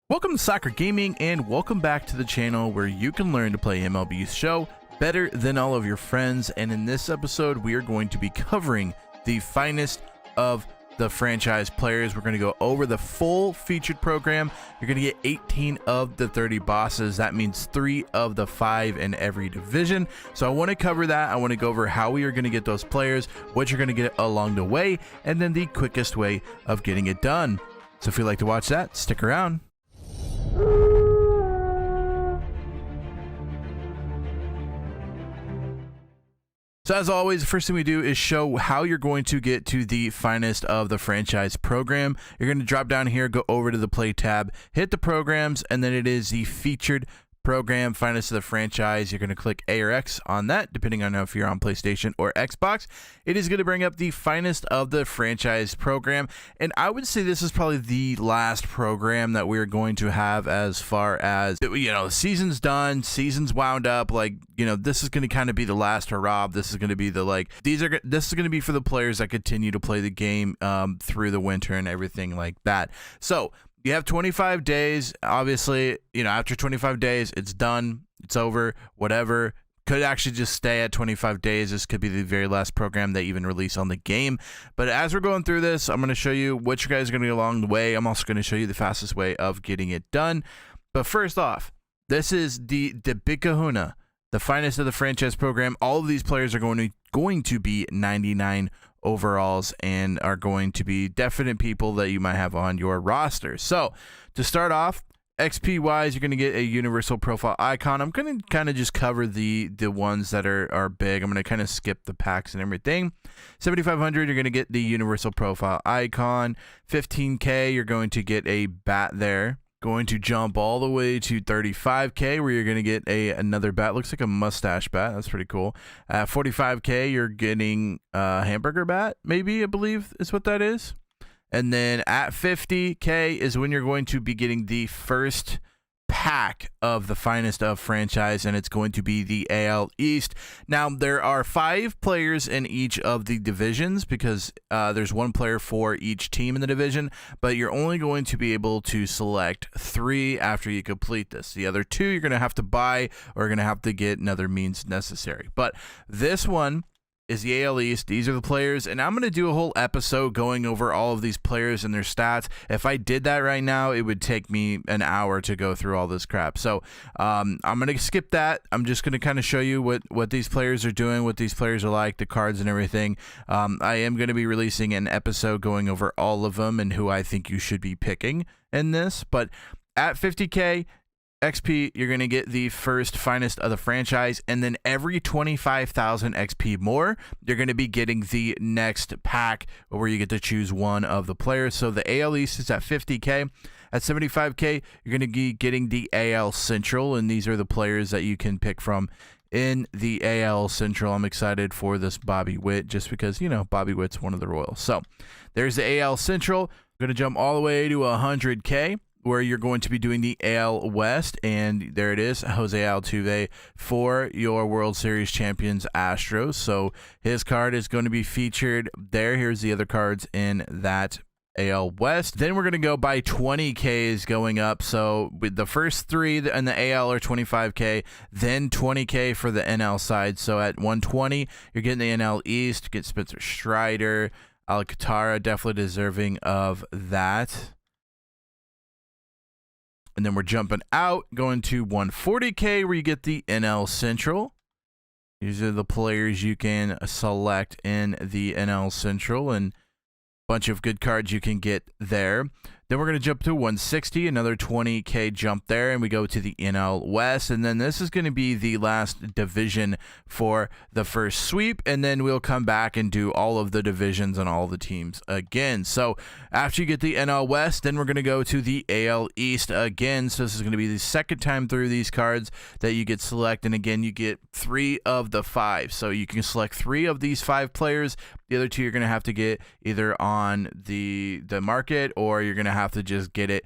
Welcome to Soccer Gaming, and welcome back to the channel where you can learn to play MLB's show better than all of your friends. And in this episode, we are going to be covering the finest of the franchise players. We're going to go over the full featured program. You're going to get 18 of the 30 bosses. That means 3 of the 5 in every division. So I want to cover that. I want to go over how we are going to get those players, what you're going to get along the way, and then the quickest way of getting it done. So if you'd like to watch that, stick around. So as always, the first thing we do is show how you're going to get to the finest of the franchise program. You're going to drop down here, go over to the play tab, hit the programs, and then it is the featured program, finest of the franchise. You're going to click A or X on that, depending on if you're on PlayStation or Xbox. It is going to bring up the finest of the franchise program, and I would say this is probably the last program that we're going to have as far as, you know, the season's done, season's wound up. Like, you know, this is going to kind of be the last hurrah. This is going to be the, like, this is going to be for the players that continue to play the game through the winter and everything like that. So you have 25 days. Obviously, you know, after 25 days, it's done. It's over. Whatever. Could actually just stay at 25 days. This could be the very last program they even release on the game. But as we're going through this, I'm going to show you what you guys are going to get along the way. I'm also going to show you the fastest way of getting it done. But first off, this is the Big Kahuna, the finest of the franchise program. All of these players are going to be 99 overalls and are going to be definite people that you might have on your roster. So to start off, XP wise, you're going to get a universal profile icon. I'm going to kind of just cover the ones that are big. I'm going to kind of skip the packs and everything. 7,500, you're going to get the universal profile icon. 15K, you're going to get a bat there. Going to jump all the way to 35K, where you're going to get another bat. Looks like a mustache bat. That's pretty cool. 45K, you're getting a hamburger bat, maybe, I believe is what that is. And then at 50K is when you're going to be getting the first pack of the finest of franchise, and it's going to be the AL East. Now, there are 5 players in each of the divisions because there's 1 player for each team in the division, but you're only going to be able to select 3 after you complete this. The other 2 you're going to have to buy or going to have to get another means necessary. But this one is the AL East. These are the players, and I'm going to do a whole episode going over all of these players and their stats. If I did that right now, it would take me an hour to go through all this crap. So I'm going to skip that. I'm just going to kind of show you what these players are doing, what these players are like, the cards and everything. I am going to be releasing an episode going over all of them and who I think you should be picking in this. But at 50K XP, you're going to get the first finest of the franchise, and then every 25,000 XP more, you're going to be getting the next pack where you get to choose one of the players. So the AL East is at 50K. At 75K, you're going to be getting the AL Central, and these are the players that you can pick from in the AL Central. I'm excited for this Bobby Witt just because, you know, Bobby Witt's one of the Royals. So there's the AL Central. We're going to jump all the way to 100K. Where you're going to be doing the AL West, and there it is, Jose Altuve for your World Series champions Astros. So his card is going to be featured there. Here's the other cards in that AL West. Then we're going to go by 20Ks going up. So with the first 3 in the AL are 25K, then 20K for the NL side. So at 120, you're getting the NL East. You get Spencer Strider, Alcantara, definitely deserving of that. And then we're jumping out, going to 140K, where you get the NL Central. These are the players you can select in the NL Central, and a bunch of good cards you can get there. Then we're going to jump to 160, another 20K jump there, and we go to the NL West. And then this is going to be the last division for the first sweep, and then we'll come back and do all of the divisions and all the teams again. So after you get the NL West, then we're going to go to the AL East again. So this is going to be the second time through these cards that you get select, and again, you get 3 of the 5. So you can select 3 of these 5 players. The other 2 you're going to have to get either on the market, or you're going to have to just get it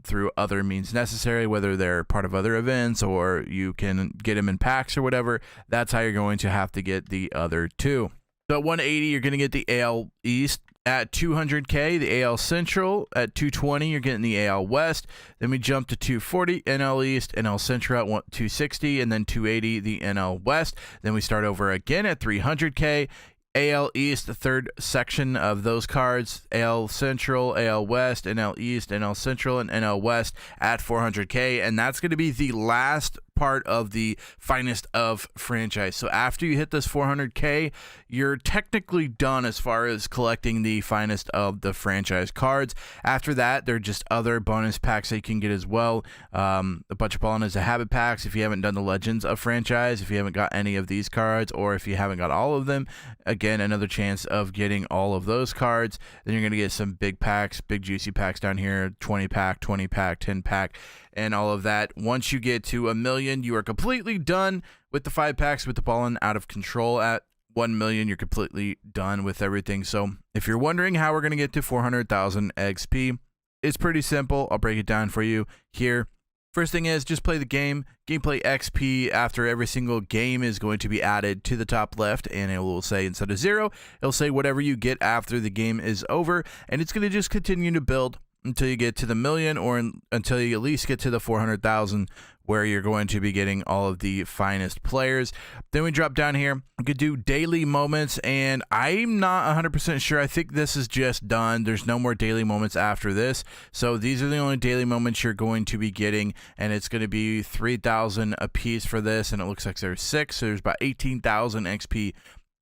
through other means necessary, whether they're part of other events or you can get them in packs or whatever. That's how you're going to have to get the other 2. So at 180, you're going to get the AL East. At 200K, the AL Central. At 220, you're getting the AL West. Then we jump to 240, NL East, NL Central at 260, and then 280, the NL West. Then we start over again at 300K. AL East, the third section of those cards, AL Central, AL West, NL East, NL Central, and NL West at 400K. And that's going to be the last part of the finest of franchise. So after you hit this 400K, you're technically done as far as collecting the finest of the franchise cards. After that, there are just other bonus packs that you can get as well. A bunch of Ballin' as a Habit packs if you haven't done the Legends of franchise, if you haven't got any of these cards, or if you haven't got all of them. Again, another chance of getting all of those cards. Then you're going to get some big packs, big juicy packs down here, 20 pack, 20 pack, 10 pack, and all of that. Once you get to 1 million, you are completely done with the 5 packs with the Ballin' Out of Control. At 1 million, you're completely done with everything. So if you're wondering how we're going to get to 400,000 XP, it's pretty simple. I'll break it down for you here. First thing is just play the game. Gameplay XP after every single game is going to be added to the top left, and it will say instead of 0, it'll say whatever you get after the game is over, and it's going to just continue to build until you get to the million, or until you at least get to the 400,000, where you're going to be getting all of the finest players. Then we drop down here. We could do daily moments, and I'm not 100% sure. I think this is just done. There's no more daily moments after this. So these are the only daily moments you're going to be getting, and it's going to be 3,000 a piece for this, and it looks like there's 6, so there's about 18,000 XP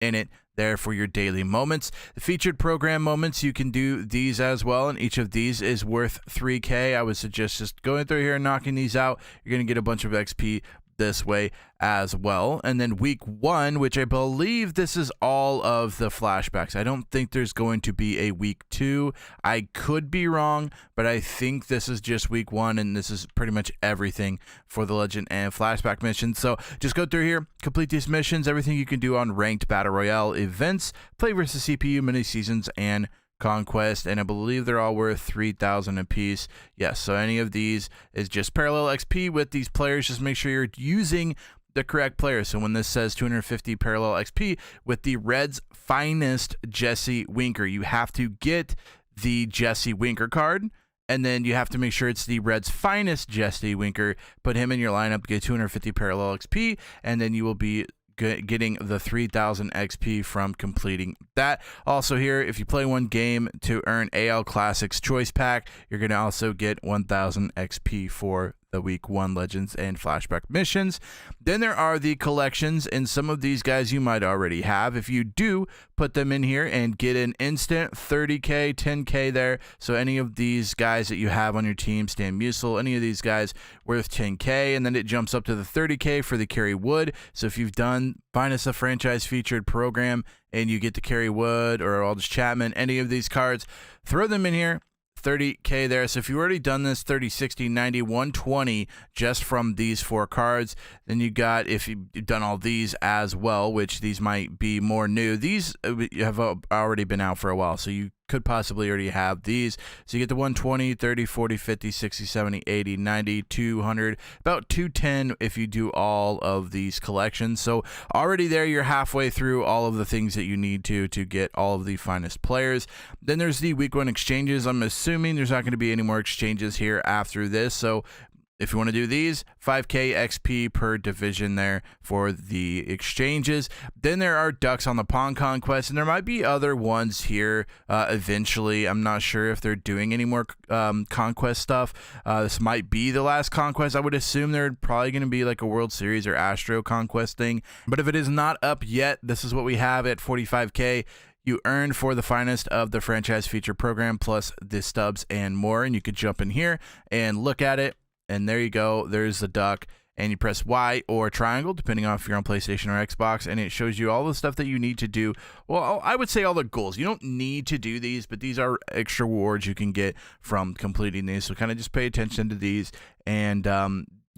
in it there for your daily moments. The featured program moments, you can do these as well, and each of these is worth 3K. I would suggest just going through here and knocking these out. You're going to get a bunch of XP this way as well. And then week 1, which I believe this is all of the flashbacks. I don't think there's going to be a week 2. I could be wrong, but I think this is just week 1, and this is pretty much everything for the Legend and Flashback missions. So just go through here, complete these missions, everything you can do on ranked Battle Royale events, play versus CPU, mini seasons, and Conquest, and I believe they're all worth 3,000 a piece. Yes, so any of these is just parallel XP with these players. Just make sure you're using the correct player. So when this says 250 parallel XP with the Reds finest Jesse Winker, you have to get the Jesse Winker card, and then you have to make sure it's the Reds finest Jesse Winker. Put him in your lineup, get 250 parallel XP, and then you will be getting the 3,000 XP from completing that. Also here, if you play one game to earn AL Classics Choice Pack, you're going to also get 1,000 XP for the week 1 Legends and Flashback missions. Then there are the collections, and some of these guys you might already have. If you do, put them in here and get an instant 30K, 10K there. So any of these guys that you have on your team, Stan Musial, any of these guys worth 10K, and then it jumps up to the 30K for the Kerry Wood. So if you've done Finest of Franchise featured program and you get the Kerry Wood or Aldis Chapman, any of these cards, throw them in here. 30K there. So if you've already done this 30, 60, 90, 120 just from these 4 cards, then you got, if you've done all these as well, which these might be more new, these have already been out for a while, so you could possibly already have these. So you get the 120, 30, 40, 50, 60, 70, 80, 90, 200, about 210 if you do all of these collections. So already there, you're halfway through all of the things that you need to get all of the finest players. Then there's the week 1 exchanges. I'm assuming there's not going to be any more exchanges here after this. So if you want to do these, 5K XP per division there for the exchanges. Then there are Ducks on the Pond Conquest, and there might be other ones here eventually. I'm not sure if they're doing any more Conquest stuff. This might be the last Conquest. I would assume they're probably going to be like a World Series or Astro Conquest thing. But if it is not up yet, this is what we have at 45K. You earn for the finest of the franchise feature program, plus the stubs and more. And you could jump in here and look at it. And there you go. There's the duck. And you press Y or triangle, depending on if you're on PlayStation or Xbox, and it shows you all the stuff that you need to do. Well, I would say all the goals. You don't need to do these, but these are extra rewards you can get from completing these. So kind of just pay attention to these and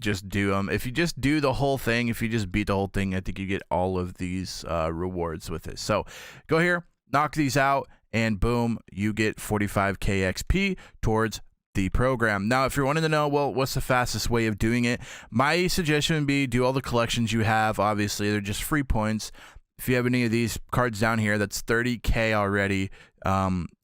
just do them. If you just do the whole thing, if you just beat the whole thing, I think you get all of these rewards with it. So go here, knock these out, and boom, you get 45K XP towards the program. Now, if you're wanting to know, well, what's the fastest way of doing it? My suggestion would be do all the collections you have. Obviously, they're just free points. if you have any of these cards down here, that's 30K already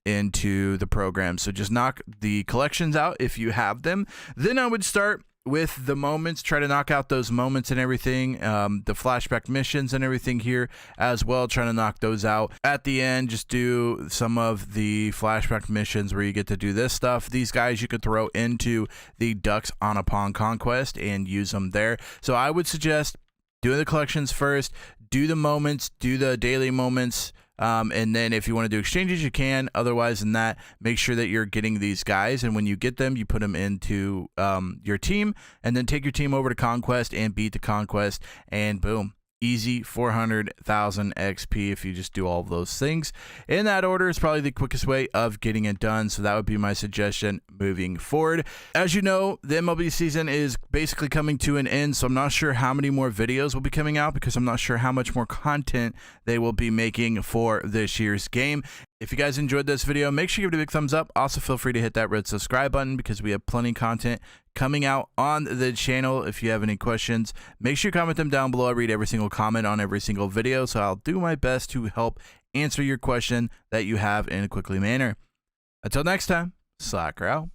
into the program. So just knock the collections out if you have them. Then I would start with the moments, try to knock out those moments and everything, the flashback missions and everything here as well, trying to knock those out. At the end, just do some of the flashback missions where you get to do this stuff. These guys you could throw into the Ducks on a Pawn Conquest and use them there. So I would suggest doing the collections first, do the moments, do the daily moments, and then if you want to do exchanges, you can. Otherwise than that, make sure that you're getting these guys, and when you get them, you put them into your team, and then take your team over to Conquest and beat the Conquest, and boom. Easy 400,000 XP if you just do all of those things. In that order is probably the quickest way of getting it done. So that would be my suggestion moving forward. As you know, the MLB season is basically coming to an end. So I'm not sure how many more videos will be coming out because I'm not sure how much more content they will be making for this year's game. If you guys enjoyed this video, make sure you give it a big thumbs up. Also, feel free to hit that red subscribe button because we have plenty of content coming out on the channel. If you have any questions, make sure you comment them down below. I read every single comment on every single video, so I'll do my best to help answer your question that you have in a quickly manner. Until next time, Slacker out.